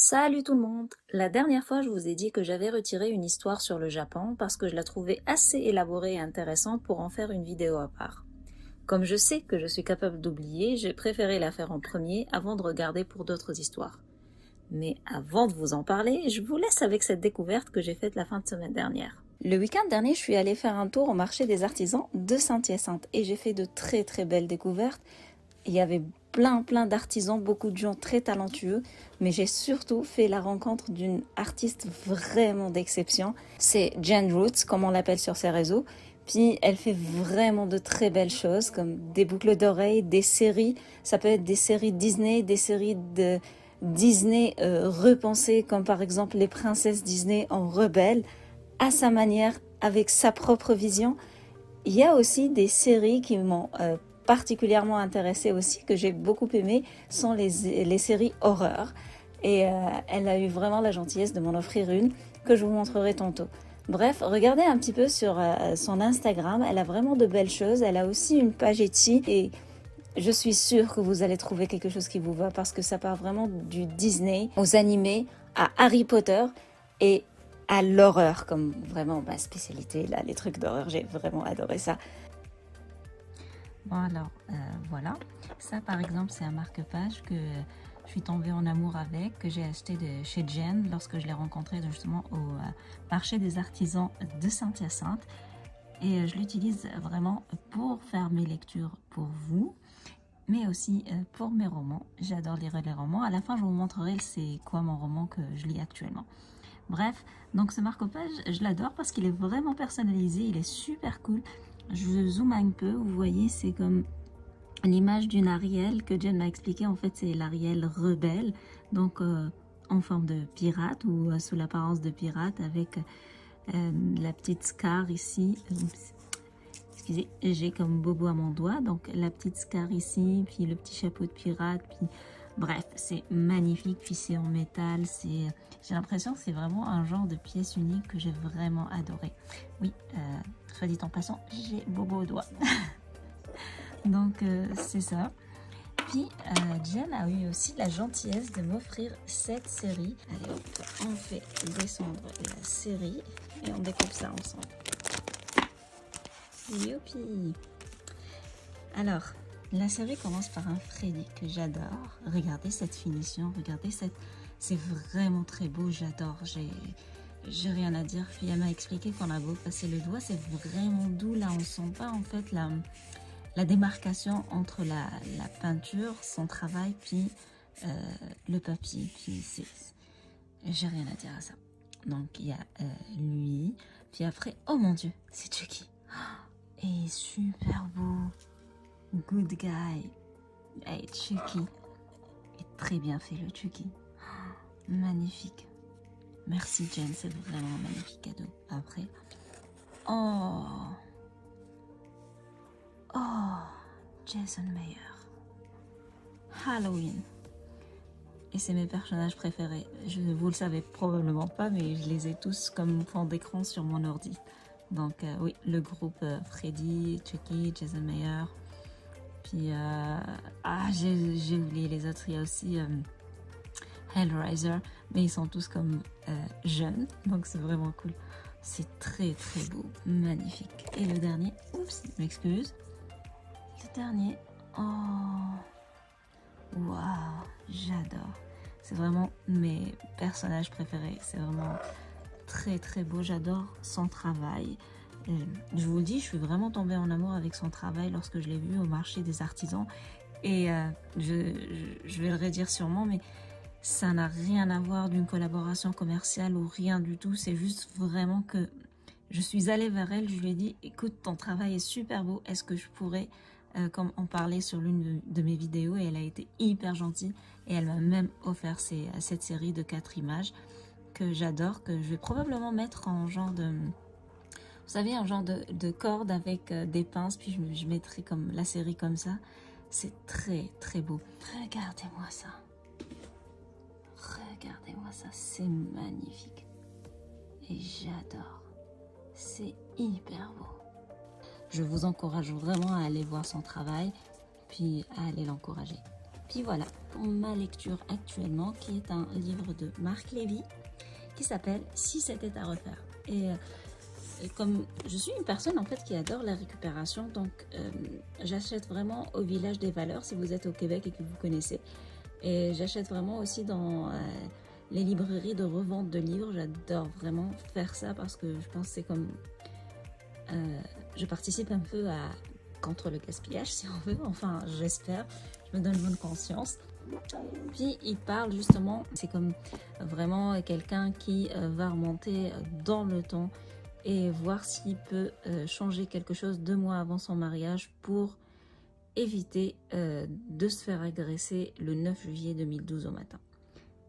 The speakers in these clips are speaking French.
Salut tout le monde! La dernière fois, je vous ai dit que j'avais retiré une histoire sur le Japon parce que je la trouvais assez élaborée et intéressante pour en faire une vidéo à part. Comme je sais que je suis capable d'oublier, j'ai préféré la faire en premier avant de regarder pour d'autres histoires. Mais avant de vous en parler, je vous laisse avec cette découverte que j'ai faite la fin de semaine dernière. Le week-end dernier, je suis allée faire un tour au marché des artisans de Saint-Hyacinthe et j'ai fait de très très belles découvertes. Il y avait plein d'artisans, beaucoup de gens très talentueux, mais j'ai surtout fait la rencontre d'une artiste vraiment d'exception. C'est Jen Roots, comme on l'appelle sur ses réseaux. Puis elle fait vraiment de très belles choses, comme des boucles d'oreilles, des séries. Ça peut être des séries Disney, des séries de Disney repensées, comme par exemple les princesses Disney en rebelles, à sa manière, avec sa propre vision. Il y a aussi des séries qui m'ont particulièrement intéressée aussi, que j'ai beaucoup aimé, sont les séries horreur. Et elle a eu vraiment la gentillesse de m'en offrir une que je vous montrerai tantôt. Bref, regardez un petit peu sur son Instagram, elle a vraiment de belles choses. Elle a aussi une page Etsy et je suis sûre que vous allez trouver quelque chose qui vous va parce que ça part vraiment du Disney aux animés à Harry Potter et à l'horreur comme vraiment ma spécialité, là, les trucs d'horreur, j'ai vraiment adoré ça. Bon alors, voilà. Ça par exemple, c'est un marque-page que je suis tombée en amour avec, que j'ai acheté de chez Jen lorsque je l'ai rencontré justement au marché des artisans de Saint-Hyacinthe. Et je l'utilise vraiment pour faire mes lectures pour vous, mais aussi pour mes romans. J'adore lire les romans. À la fin, je vous montrerai c'est quoi mon roman que je lis actuellement. Bref, donc ce marque-page, je l'adore parce qu'il est vraiment personnalisé, il est super cool. Je zoome un peu, vous voyez, c'est comme l'image d'une Ariel que Jen m'a expliqué. En fait, c'est l'Ariel rebelle, donc en forme de pirate ou sous l'apparence de pirate avec la petite Scar ici. Excusez, j'ai comme bobo à mon doigt, donc la petite Scar ici, puis le petit chapeau de pirate, puis bref, c'est magnifique, puis c'est en métal, j'ai l'impression que c'est vraiment un genre de pièce unique que j'ai vraiment adoré. Oui, soit dit en passant, j'ai bobo au doigt. Donc c'est ça. Puis Jen a eu aussi la gentillesse de m'offrir cette série. Allez hop, on fait descendre la série et on découpe ça ensemble. Youpi! Alors, la série commence par un Freddy que j'adore. Regardez cette finition, regardez cette... C'est vraiment très beau, j'adore. J'ai rien à dire. Puis elle m'a expliqué qu'on a beau passer le doigt, c'est vraiment doux. Là, on sent pas en fait la démarcation entre la peinture, son travail, puis le papier. Puis j'ai rien à dire à ça. Donc il y a lui. Puis après, oh mon Dieu, c'est Chucky. Et super beau. Good guy. Hey, Chucky. Et très bien fait le Chucky. Magnifique. Merci Jen, c'est vraiment un magnifique cadeau. Après. Oh. Oh. Jason Mayer. Halloween. Et c'est mes personnages préférés. Vous le savez probablement pas, mais je les ai tous comme fond d'écran sur mon ordi. Donc oui, le groupe Freddy, Chucky, Jason Mayer. Puis, j'ai oublié les autres. Il y a aussi Hellraiser, mais ils sont tous comme jeunes, donc c'est vraiment cool. C'est très beau, magnifique. Et le dernier, oups, je m'excuse. Le dernier, oh, waouh, j'adore. C'est vraiment mes personnages préférés. C'est vraiment très beau. J'adore son travail. Je vous le dis, je suis vraiment tombée en amour avec son travail lorsque je l'ai vu au marché des artisans. Et je vais le redire sûrement, mais ça n'a rien à voir d'une collaboration commerciale ou rien du tout. C'est juste vraiment que je suis allée vers elle, je lui ai dit, écoute, ton travail est super beau, est-ce que je pourrais comme en parler sur l'une de mes vidéos? Et elle a été hyper gentille et elle m'a même offert cette série de 4 images que j'adore, que je vais probablement mettre en genre de... Vous savez, un genre de corde avec des pinces, puis je mettrai comme la série comme ça. C'est très beau. Regardez-moi ça. Regardez-moi ça, c'est magnifique. Et j'adore. C'est hyper beau. Je vous encourage vraiment à aller voir son travail, puis à aller l'encourager. Puis voilà, pour ma lecture actuellement, qui est un livre de Marc Lévy, qui s'appelle « Si c'était à refaire ». Et comme je suis une personne en fait qui adore la récupération, donc j'achète vraiment au Village des Valeurs si vous êtes au Québec et que vous connaissez. Et j'achète vraiment aussi dans les librairies de revente de livres. J'adore vraiment faire ça parce que je pense que c'est comme... je participe un peu à contre le gaspillage si on veut, enfin j'espère, je me donne bonne conscience. Puis il parle justement, c'est comme vraiment quelqu'un qui va remonter dans le temps et voir s'il peut changer quelque chose 2 mois avant son mariage pour éviter de se faire agresser le 9 juillet 2012 au matin.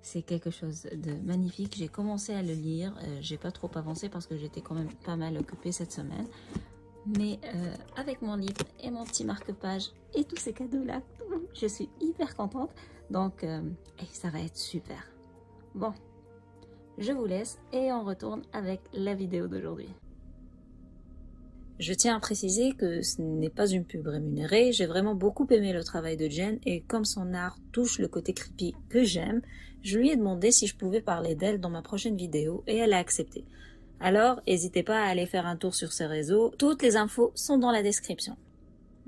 C'est quelque chose de magnifique. J'ai commencé à le lire, j'ai pas trop avancé parce que j'étais quand même pas mal occupée cette semaine. Mais avec mon livre et mon petit marque-page et tous ces cadeaux-là, je suis hyper contente. Donc, ça va être super. Bon, je vous laisse et on retourne avec la vidéo d'aujourd'hui. Je tiens à préciser que ce n'est pas une pub rémunérée, j'ai vraiment beaucoup aimé le travail de Jen et comme son art touche le côté creepy que j'aime, je lui ai demandé si je pouvais parler d'elle dans ma prochaine vidéo et elle a accepté. Alors, n'hésitez pas à aller faire un tour sur ses réseaux, toutes les infos sont dans la description.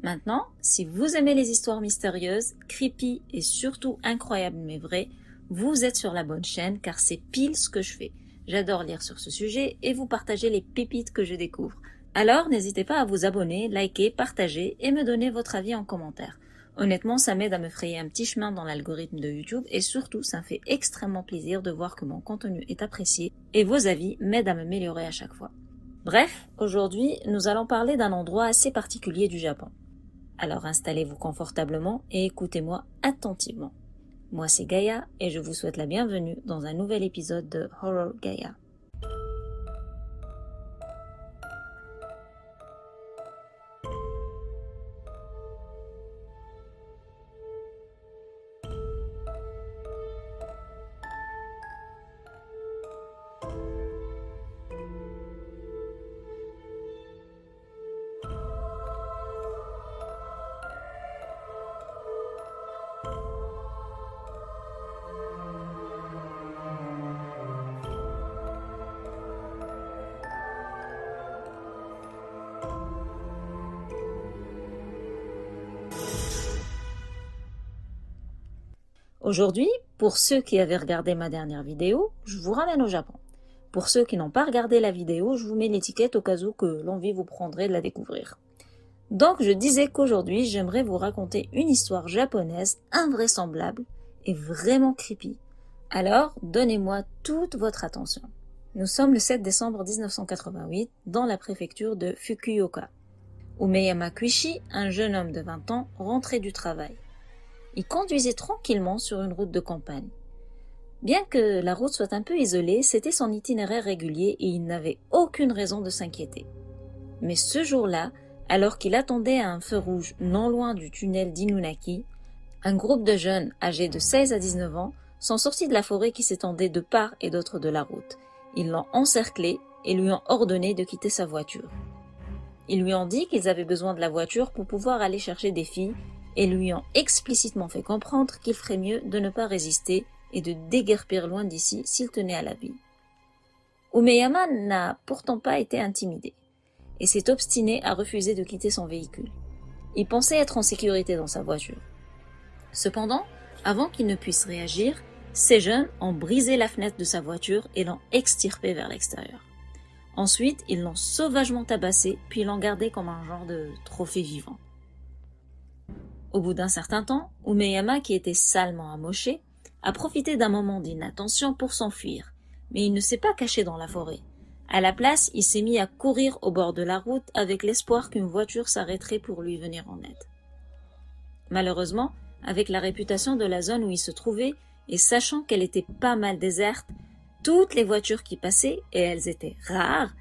Maintenant, si vous aimez les histoires mystérieuses, creepy et surtout incroyables mais vraies, vous êtes sur la bonne chaîne car c'est pile ce que je fais. J'adore lire sur ce sujet et vous partager les pépites que je découvre. Alors, n'hésitez pas à vous abonner, liker, partager et me donner votre avis en commentaire. Honnêtement, ça m'aide à me frayer un petit chemin dans l'algorithme de YouTube et surtout, ça me fait extrêmement plaisir de voir que mon contenu est apprécié et vos avis m'aident à m'améliorer à chaque fois. Bref, aujourd'hui, nous allons parler d'un endroit assez particulier du Japon. Alors installez-vous confortablement et écoutez-moi attentivement. Moi c'est Gaïa et je vous souhaite la bienvenue dans un nouvel épisode de Horror Gaïa. Aujourd'hui, pour ceux qui avaient regardé ma dernière vidéo, je vous ramène au Japon. Pour ceux qui n'ont pas regardé la vidéo, je vous mets l'étiquette au cas où que l'envie vous prendrait de la découvrir. Donc je disais qu'aujourd'hui, j'aimerais vous raconter une histoire japonaise invraisemblable et vraiment creepy. Alors, donnez-moi toute votre attention. Nous sommes le 7 décembre 1988 dans la préfecture de Fukuoka. Umeyama Kuishi, un jeune homme de 20 ans, rentrait du travail. Il conduisait tranquillement sur une route de campagne. Bien que la route soit un peu isolée, c'était son itinéraire régulier et il n'avait aucune raison de s'inquiéter. Mais ce jour-là, alors qu'il attendait à un feu rouge non loin du tunnel d'Inunaki, un groupe de jeunes âgés de 16 à 19 ans sont sortis de la forêt qui s'étendait de part et d'autre de la route. Ils l'ont encerclé et lui ont ordonné de quitter sa voiture. Ils lui ont dit qu'ils avaient besoin de la voiture pour pouvoir aller chercher des filles et lui ont explicitement fait comprendre qu'il ferait mieux de ne pas résister et de déguerpir loin d'ici s'il tenait à la vie. Umeyama n'a pourtant pas été intimidé et s'est obstiné à refuser de quitter son véhicule. Il pensait être en sécurité dans sa voiture. Cependant, avant qu'il ne puisse réagir, ces jeunes ont brisé la fenêtre de sa voiture et l'ont extirpé vers l'extérieur. Ensuite, ils l'ont sauvagement tabassé puis l'ont gardé comme un genre de trophée vivant. Au bout d'un certain temps, Umeyama, qui était salement amoché, a profité d'un moment d'inattention pour s'enfuir, mais il ne s'est pas caché dans la forêt. À la place, il s'est mis à courir au bord de la route avec l'espoir qu'une voiture s'arrêterait pour lui venir en aide. Malheureusement, avec la réputation de la zone où il se trouvait et sachant qu'elle était pas mal déserte, toutes les voitures qui passaient, et elles étaient rares,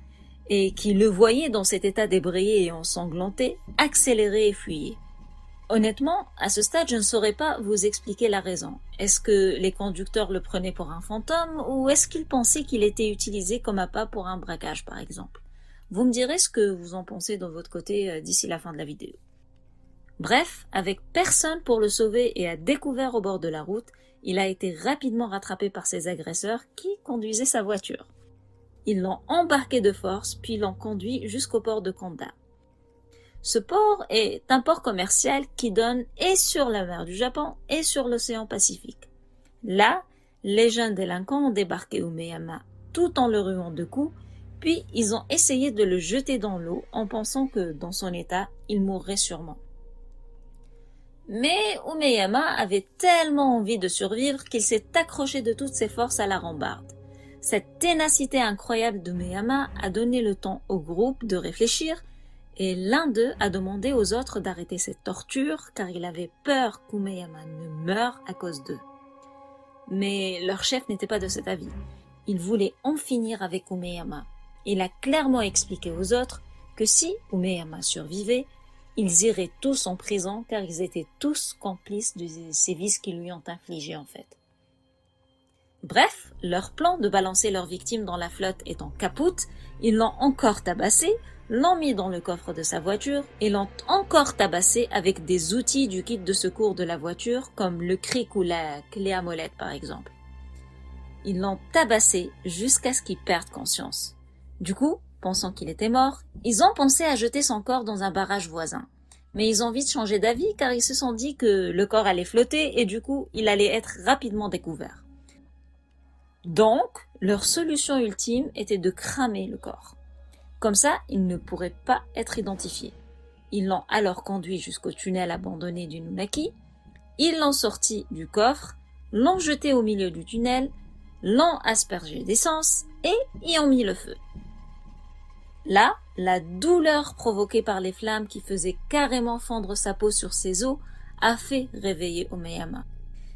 et qui le voyaient dans cet état débrayé et ensanglanté, accéléraient et fuyaient. Honnêtement, à ce stade, je ne saurais pas vous expliquer la raison. Est-ce que les conducteurs le prenaient pour un fantôme ou est-ce qu'ils pensaient qu'il était utilisé comme appât pour un braquage, par exemple? Vous me direz ce que vous en pensez de votre côté d'ici la fin de la vidéo. Bref, avec personne pour le sauver et à découvert au bord de la route, il a été rapidement rattrapé par ses agresseurs qui conduisaient sa voiture. Ils l'ont embarqué de force puis l'ont conduit jusqu'au port de Kanda. Ce port est un port commercial qui donne et sur la mer du Japon et sur l'océan Pacifique. Là, les jeunes délinquants ont débarqué Umeyama tout en le ruant de coups, puis ils ont essayé de le jeter dans l'eau en pensant que, dans son état, il mourrait sûrement. Mais Umeyama avait tellement envie de survivre qu'il s'est accroché de toutes ses forces à la rambarde. Cette ténacité incroyable d'Umeyama a donné le temps au groupe de réfléchir et l'un d'eux a demandé aux autres d'arrêter cette torture car il avait peur qu'Umeyama ne meure à cause d'eux. Mais leur chef n'était pas de cet avis. Il voulait en finir avec Umeyama. Il a clairement expliqué aux autres que si Umeyama survivait, ils iraient tous en prison car ils étaient tous complices des sévices qu'ils lui ont infligés en fait. Bref, leur plan de balancer leur victime dans la flotte étant capoute, ils l'ont encore tabassé, l'ont mis dans le coffre de sa voiture et l'ont encore tabassé avec des outils du kit de secours de la voiture comme le cric ou la clé à molette par exemple. Ils l'ont tabassé jusqu'à ce qu'il perde conscience. Du coup, pensant qu'il était mort, ils ont pensé à jeter son corps dans un barrage voisin. Mais ils ont vite changé d'avis car ils se sont dit que le corps allait flotter et du coup, il allait être rapidement découvert. Donc, leur solution ultime était de cramer le corps. Comme ça, il ne pourrait pas être identifié. Ils l'ont alors conduit jusqu'au tunnel abandonné du Nunaki, ils l'ont sorti du coffre, l'ont jeté au milieu du tunnel, l'ont aspergé d'essence et y ont mis le feu. Là, la douleur provoquée par les flammes qui faisaient carrément fondre sa peau sur ses os a fait réveiller Umeyama.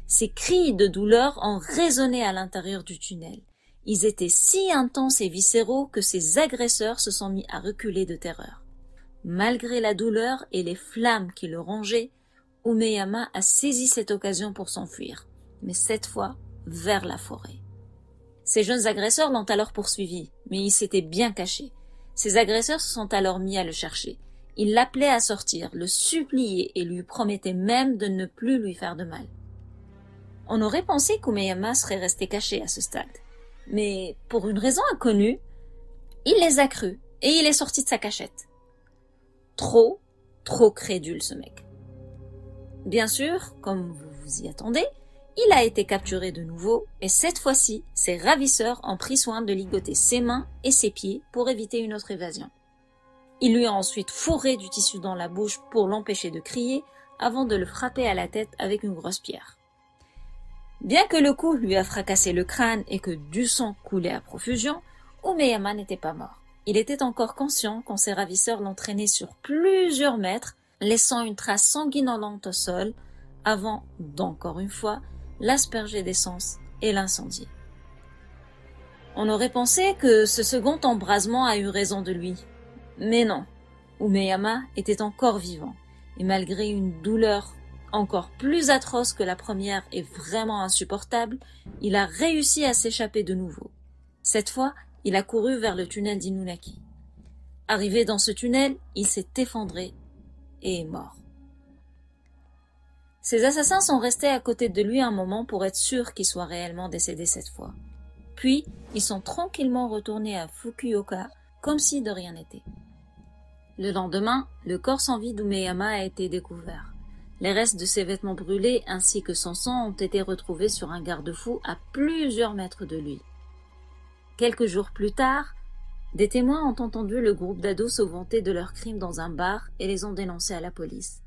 Ses cris de douleur ont résonné à l'intérieur du tunnel. Ils étaient si intenses et viscéraux que ses agresseurs se sont mis à reculer de terreur. Malgré la douleur et les flammes qui le rongeaient, Umeyama a saisi cette occasion pour s'enfuir, mais cette fois vers la forêt. Ses jeunes agresseurs l'ont alors poursuivi, mais il s'était bien caché. Ses agresseurs se sont alors mis à le chercher. Ils l'appelaient à sortir, le suppliaient et lui promettaient même de ne plus lui faire de mal. On aurait pensé qu'Umeyama serait resté caché à ce stade. Mais pour une raison inconnue, il les a crus et il est sorti de sa cachette. Trop crédule ce mec. Bien sûr, comme vous vous y attendez, il a été capturé de nouveau et cette fois-ci, ses ravisseurs ont pris soin de ligoter ses mains et ses pieds pour éviter une autre évasion. Ils lui ont ensuite fourré du tissu dans la bouche pour l'empêcher de crier avant de le frapper à la tête avec une grosse pierre. Bien que le coup lui a fracassé le crâne et que du sang coulait à profusion, Umeyama n'était pas mort. Il était encore conscient quand ses ravisseurs l'entraînaient sur plusieurs mètres, laissant une trace sanguinolente au sol, avant, d'encore une fois, l'asperger d'essence et l'incendier. On aurait pensé que ce second embrasement a eu raison de lui. Mais non, Umeyama était encore vivant, et malgré une douleur encore plus atroce que la première et vraiment insupportable, il a réussi à s'échapper de nouveau. Cette fois, il a couru vers le tunnel d'Inunaki. Arrivé dans ce tunnel, il s'est effondré et est mort. Ses assassins sont restés à côté de lui un moment pour être sûrs qu'il soit réellement décédé cette fois. Puis, ils sont tranquillement retournés à Fukuoka comme si de rien n'était. Le lendemain, le corps sans vie d'Umeyama a été découvert. Les restes de ses vêtements brûlés ainsi que son sang ont été retrouvés sur un garde-fou à plusieurs mètres de lui. Quelques jours plus tard, des témoins ont entendu le groupe d'ados se vanter de leurs crimes dans un bar et les ont dénoncés à la police.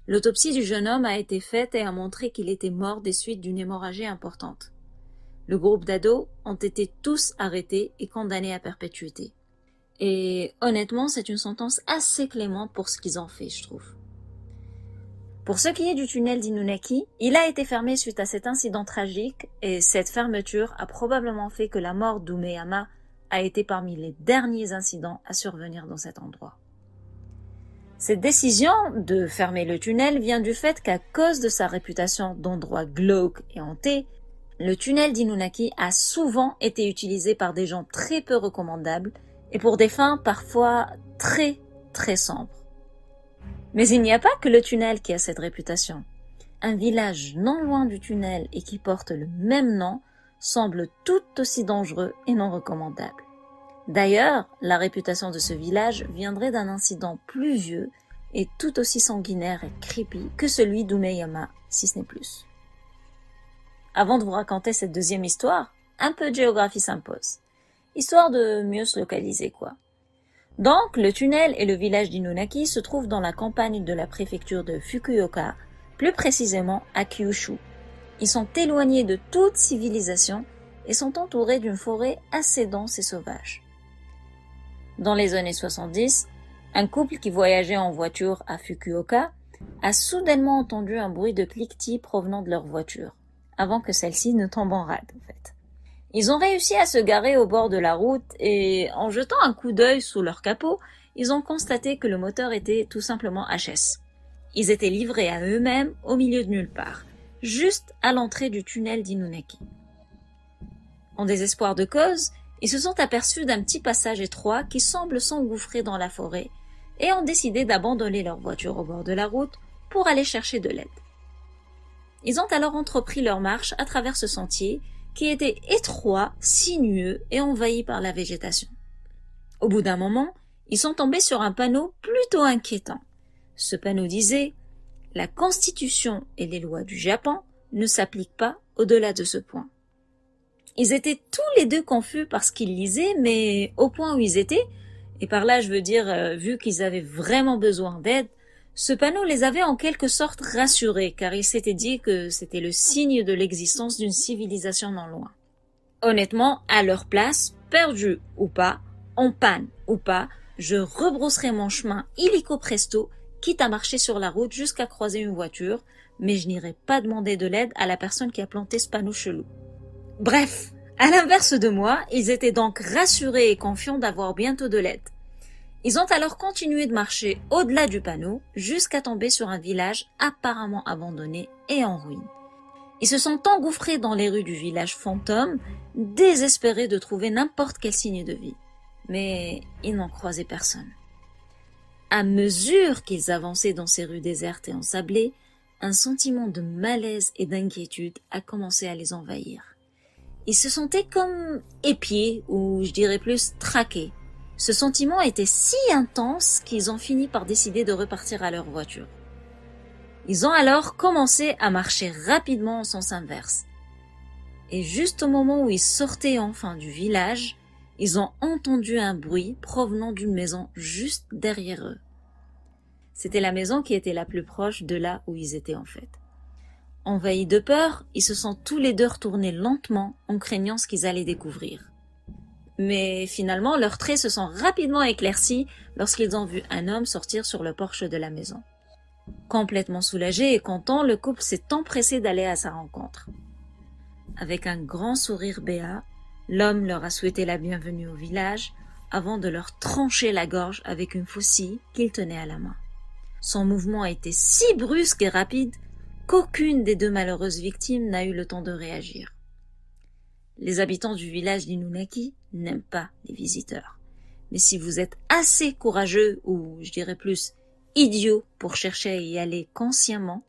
L'autopsie du jeune homme a été faite et a montré qu'il était mort des suites d'une hémorragie importante. Le groupe d'ados ont été tous arrêtés et condamnés à perpétuité. Et honnêtement, c'est une sentence assez clémente pour ce qu'ils ont fait, je trouve. Pour ce qui est du tunnel d'Inunaki, il a été fermé suite à cet incident tragique et cette fermeture a probablement fait que la mort d'Umeyama a été parmi les derniers incidents à survenir dans cet endroit. Cette décision de fermer le tunnel vient du fait qu'à cause de sa réputation d'endroit glauque et hanté, le tunnel d'Inunaki a souvent été utilisé par des gens très peu recommandables et pour des fins parfois très sombres. Mais il n'y a pas que le tunnel qui a cette réputation. Un village non loin du tunnel et qui porte le même nom semble tout aussi dangereux et non recommandable. D'ailleurs, la réputation de ce village viendrait d'un incident plus vieux et tout aussi sanguinaire et creepy que celui d'Umeyama, si ce n'est plus. Avant de vous raconter cette deuxième histoire, un peu de géographie s'impose, histoire de mieux se localiser quoi. Donc, le tunnel et le village d'Inunaki se trouvent dans la campagne de la préfecture de Fukuoka, plus précisément à Kyushu. Ils sont éloignés de toute civilisation et sont entourés d'une forêt assez dense et sauvage. Dans les années 70, un couple qui voyageait en voiture à Fukuoka a soudainement entendu un bruit de cliquetis provenant de leur voiture, avant que celle-ci ne tombe en rade en fait. Ils ont réussi à se garer au bord de la route et, en jetant un coup d'œil sous leur capot, ils ont constaté que le moteur était tout simplement HS. Ils étaient livrés à eux-mêmes au milieu de nulle part, juste à l'entrée du tunnel d'Inunaki. En désespoir de cause, ils se sont aperçus d'un petit passage étroit qui semble s'engouffrer dans la forêt et ont décidé d'abandonner leur voiture au bord de la route pour aller chercher de l'aide. Ils ont alors entrepris leur marche à travers ce sentier qui était étroit, sinueux et envahi par la végétation. Au bout d'un moment, ils sont tombés sur un panneau plutôt inquiétant. Ce panneau disait « La Constitution et les lois du Japon ne s'appliquent pas au-delà de ce point ». Ils étaient tous les deux confus par ce qu'ils lisaient, mais au point où ils étaient, et par là je veux dire vu qu'ils avaient vraiment besoin d'aide, ce panneau les avait en quelque sorte rassurés, car ils s'étaient dit que c'était le signe de l'existence d'une civilisation non loin. Honnêtement, à leur place, perdu ou pas, en panne ou pas, je rebrousserai mon chemin illico presto, quitte à marcher sur la route jusqu'à croiser une voiture, mais je n'irai pas demander de l'aide à la personne qui a planté ce panneau chelou. Bref, à l'inverse de moi, ils étaient donc rassurés et confiants d'avoir bientôt de l'aide. Ils ont alors continué de marcher au-delà du panneau jusqu'à tomber sur un village apparemment abandonné et en ruine. Ils se sont engouffrés dans les rues du village fantôme, désespérés de trouver n'importe quel signe de vie. Mais ils n'ont croisé personne. À mesure qu'ils avançaient dans ces rues désertes et ensablées, un sentiment de malaise et d'inquiétude a commencé à les envahir. Ils se sentaient comme épiés, ou je dirais plus traqués. Ce sentiment était si intense qu'ils ont fini par décider de repartir à leur voiture. Ils ont alors commencé à marcher rapidement en sens inverse. Et juste au moment où ils sortaient enfin du village, ils ont entendu un bruit provenant d'une maison juste derrière eux. C'était la maison qui était la plus proche de là où ils étaient en fait. Envahis de peur, ils se sont tous les deux retournés lentement en craignant ce qu'ils allaient découvrir. Mais finalement, leurs traits se sont rapidement éclaircis lorsqu'ils ont vu un homme sortir sur le porche de la maison. Complètement soulagé et content, le couple s'est empressé d'aller à sa rencontre. Avec un grand sourire béat, l'homme leur a souhaité la bienvenue au village avant de leur trancher la gorge avec une faucille qu'il tenait à la main. Son mouvement a été si brusque et rapide qu'aucune des deux malheureuses victimes n'a eu le temps de réagir. Les habitants du village d'Inunaki n'aiment pas les visiteurs. Mais si vous êtes assez courageux, ou je dirais plus idiot, pour chercher à y aller consciemment,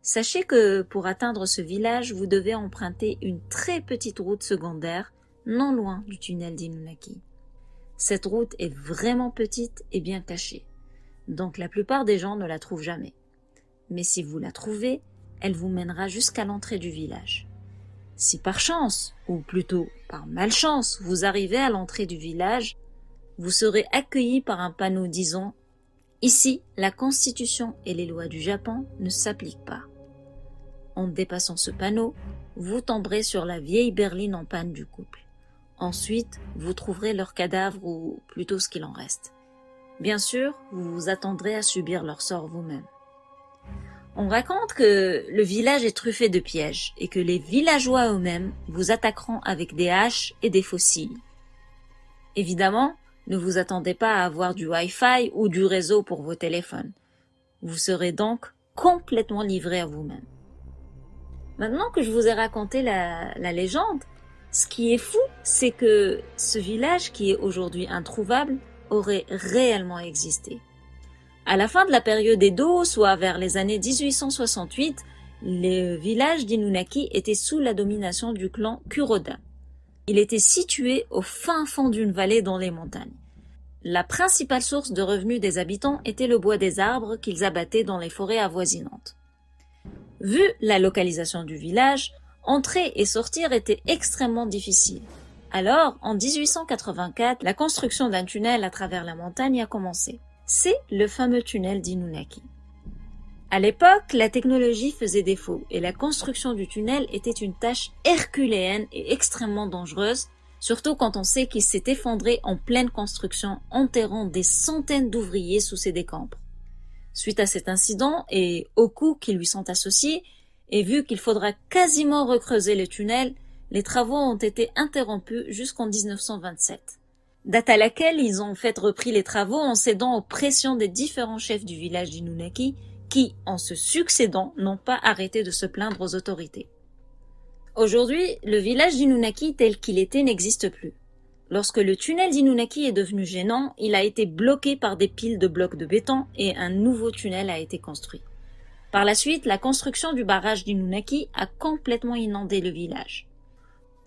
sachez que pour atteindre ce village, vous devez emprunter une très petite route secondaire, non loin du tunnel d'Inunaki. Cette route est vraiment petite et bien cachée, donc la plupart des gens ne la trouvent jamais. Mais si vous la trouvez, elle vous mènera jusqu'à l'entrée du village. Si par chance, ou plutôt par malchance, vous arrivez à l'entrée du village, vous serez accueilli par un panneau disant « Ici, la Constitution et les lois du Japon ne s'appliquent pas ». En dépassant ce panneau, vous tomberez sur la vieille berline en panne du couple. Ensuite, vous trouverez leur cadavre ou plutôt ce qu'il en reste. Bien sûr, vous vous attendrez à subir leur sort vous-même. On raconte que le village est truffé de pièges et que les villageois eux-mêmes vous attaqueront avec des haches et des faucilles. Évidemment, ne vous attendez pas à avoir du Wi-Fi ou du réseau pour vos téléphones. Vous serez donc complètement livré à vous-même. Maintenant que je vous ai raconté la légende, ce qui est fou, c'est que ce village qui est aujourd'hui introuvable aurait réellement existé. À la fin de la période Edo, soit vers les années 1868, le village d'Inunaki était sous la domination du clan Kuroda. Il était situé au fin fond d'une vallée dans les montagnes. La principale source de revenus des habitants était le bois des arbres qu'ils abattaient dans les forêts avoisinantes. Vu la localisation du village, entrer et sortir était extrêmement difficile. Alors, en 1884, la construction d'un tunnel à travers la montagne a commencé. C'est le fameux tunnel d'Inunaki. À l'époque, la technologie faisait défaut et la construction du tunnel était une tâche herculéenne et extrêmement dangereuse, surtout quand on sait qu'il s'est effondré en pleine construction, enterrant des centaines d'ouvriers sous ses décombres. Suite à cet incident et aux coûts qui lui sont associés, et vu qu'il faudra quasiment recreuser le tunnel, les travaux ont été interrompus jusqu'en 1927. Date à laquelle ils ont en fait repris les travaux en cédant aux pressions des différents chefs du village d'Inunaki qui, en se succédant, n'ont pas arrêté de se plaindre aux autorités. Aujourd'hui, le village d'Inunaki tel qu'il était n'existe plus. Lorsque le tunnel d'Inunaki est devenu gênant, il a été bloqué par des piles de blocs de béton et un nouveau tunnel a été construit. Par la suite, la construction du barrage d'Inunaki a complètement inondé le village.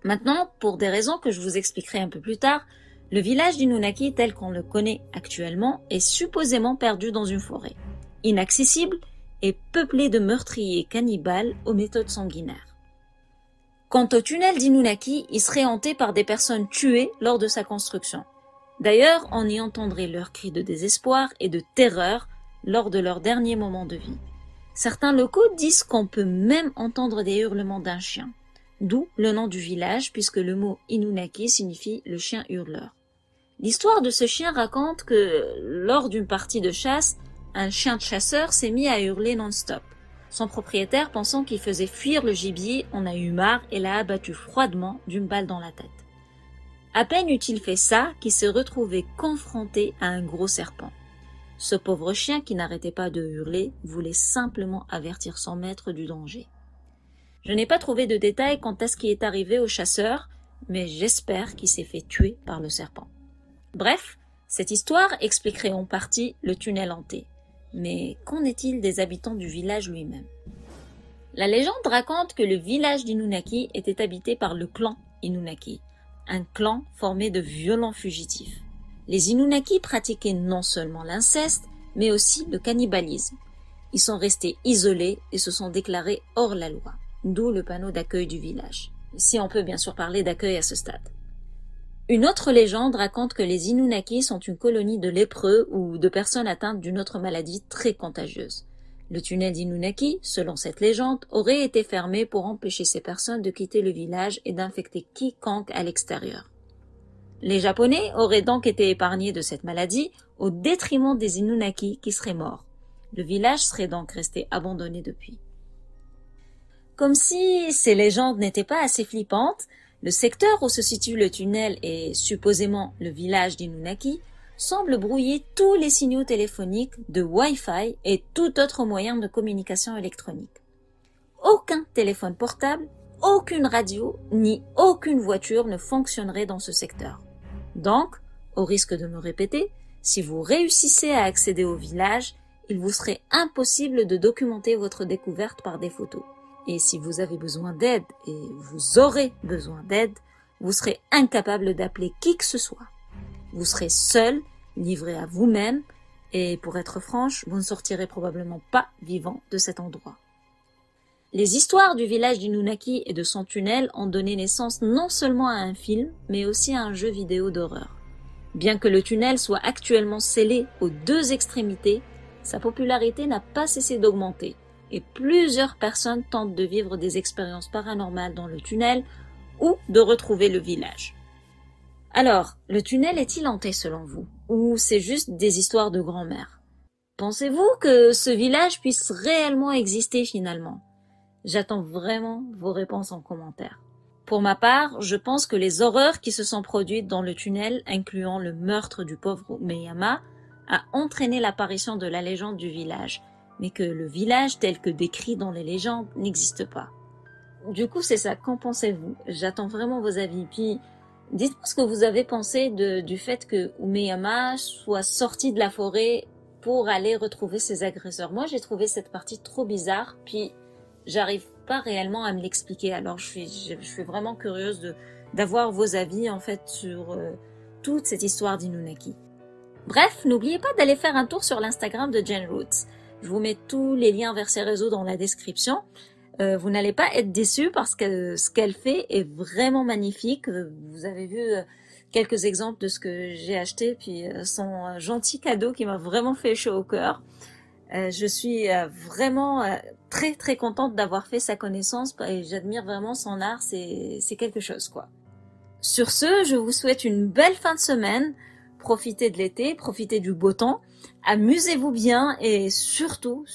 Maintenant, pour des raisons que je vous expliquerai un peu plus tard, le village d'Inunaki tel qu'on le connaît actuellement est supposément perdu dans une forêt, inaccessible et peuplé de meurtriers cannibales aux méthodes sanguinaires. Quant au tunnel d'Inunaki, il serait hanté par des personnes tuées lors de sa construction. D'ailleurs, on y entendrait leurs cris de désespoir et de terreur lors de leurs derniers moments de vie. Certains locaux disent qu'on peut même entendre des hurlements d'un chien, d'où le nom du village puisque le mot Inunaki signifie le chien hurleur. L'histoire de ce chien raconte que, lors d'une partie de chasse, un chien de chasseur s'est mis à hurler non-stop. Son propriétaire, pensant qu'il faisait fuir le gibier, en a eu marre et l'a abattu froidement d'une balle dans la tête. À peine eut-il fait ça qu'il s'est retrouvé confronté à un gros serpent. Ce pauvre chien qui n'arrêtait pas de hurler voulait simplement avertir son maître du danger. Je n'ai pas trouvé de détails quant à ce qui est arrivé au chasseur, mais j'espère qu'il s'est fait tuer par le serpent. Bref, cette histoire expliquerait en partie le tunnel hanté. Mais qu'en est-il des habitants du village lui-même? La légende raconte que le village d'Inunaki était habité par le clan Inunaki, un clan formé de violents fugitifs. Les Inunaki pratiquaient non seulement l'inceste, mais aussi le cannibalisme. Ils sont restés isolés et se sont déclarés hors la loi, d'où le panneau d'accueil du village, si on peut bien sûr parler d'accueil à ce stade. Une autre légende raconte que les Inunaki sont une colonie de lépreux ou de personnes atteintes d'une autre maladie très contagieuse. Le tunnel d'Inunaki, selon cette légende, aurait été fermé pour empêcher ces personnes de quitter le village et d'infecter quiconque à l'extérieur. Les Japonais auraient donc été épargnés de cette maladie au détriment des Inunaki qui seraient morts. Le village serait donc resté abandonné depuis. Comme si ces légendes n'étaient pas assez flippantes, le secteur où se situe le tunnel et supposément le village d'Inunaki semble brouiller tous les signaux téléphoniques, de Wi-Fi et tout autre moyen de communication électronique. Aucun téléphone portable, aucune radio, ni aucune voiture ne fonctionnerait dans ce secteur. Donc, au risque de me répéter, si vous réussissez à accéder au village, il vous serait impossible de documenter votre découverte par des photos. Et si vous avez besoin d'aide, et vous aurez besoin d'aide, vous serez incapable d'appeler qui que ce soit. Vous serez seul, livré à vous-même, et pour être franche, vous ne sortirez probablement pas vivant de cet endroit. Les histoires du village d'Inunaki et de son tunnel ont donné naissance non seulement à un film, mais aussi à un jeu vidéo d'horreur. Bien que le tunnel soit actuellement scellé aux deux extrémités, sa popularité n'a pas cessé d'augmenter. Et plusieurs personnes tentent de vivre des expériences paranormales dans le tunnel ou de retrouver le village. Alors, le tunnel est-il hanté selon vous? Ou c'est juste des histoires de grand-mère? Pensez-vous que ce village puisse réellement exister finalement? J'attends vraiment vos réponses en commentaire. Pour ma part, je pense que les horreurs qui se sont produites dans le tunnel, incluant le meurtre du pauvre Umeyama, a entraîné l'apparition de la légende du village, mais que le village tel que décrit dans les légendes n'existe pas. Du coup, c'est ça. Qu'en pensez-vous? J'attends vraiment vos avis. Puis, dites-moi ce que vous avez pensé du fait que Umeyama soit sorti de la forêt pour aller retrouver ses agresseurs. Moi, j'ai trouvé cette partie trop bizarre, puis j'arrive pas réellement à me l'expliquer. Alors, je suis vraiment curieuse d'avoir vos avis, en fait, sur toute cette histoire d'Inunaki. Bref, n'oubliez pas d'aller faire un tour sur l'Instagram de Jen Roots. Je vous mets tous les liens vers ses réseaux dans la description. Vous n'allez pas être déçus parce que ce qu'elle fait est vraiment magnifique. Vous avez vu quelques exemples de ce que j'ai acheté, puis son gentil cadeau qui m'a vraiment fait chaud au cœur. Je suis vraiment très très contente d'avoir fait sa connaissance et j'admire vraiment son art, c'est quelque chose quoi. Sur ce, je vous souhaite une belle fin de semaine, profitez de l'été, profitez du beau temps, amusez-vous bien et surtout,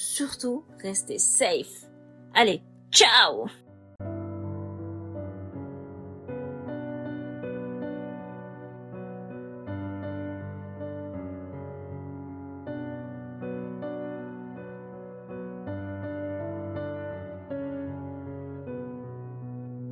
restez safe. Allez, ciao!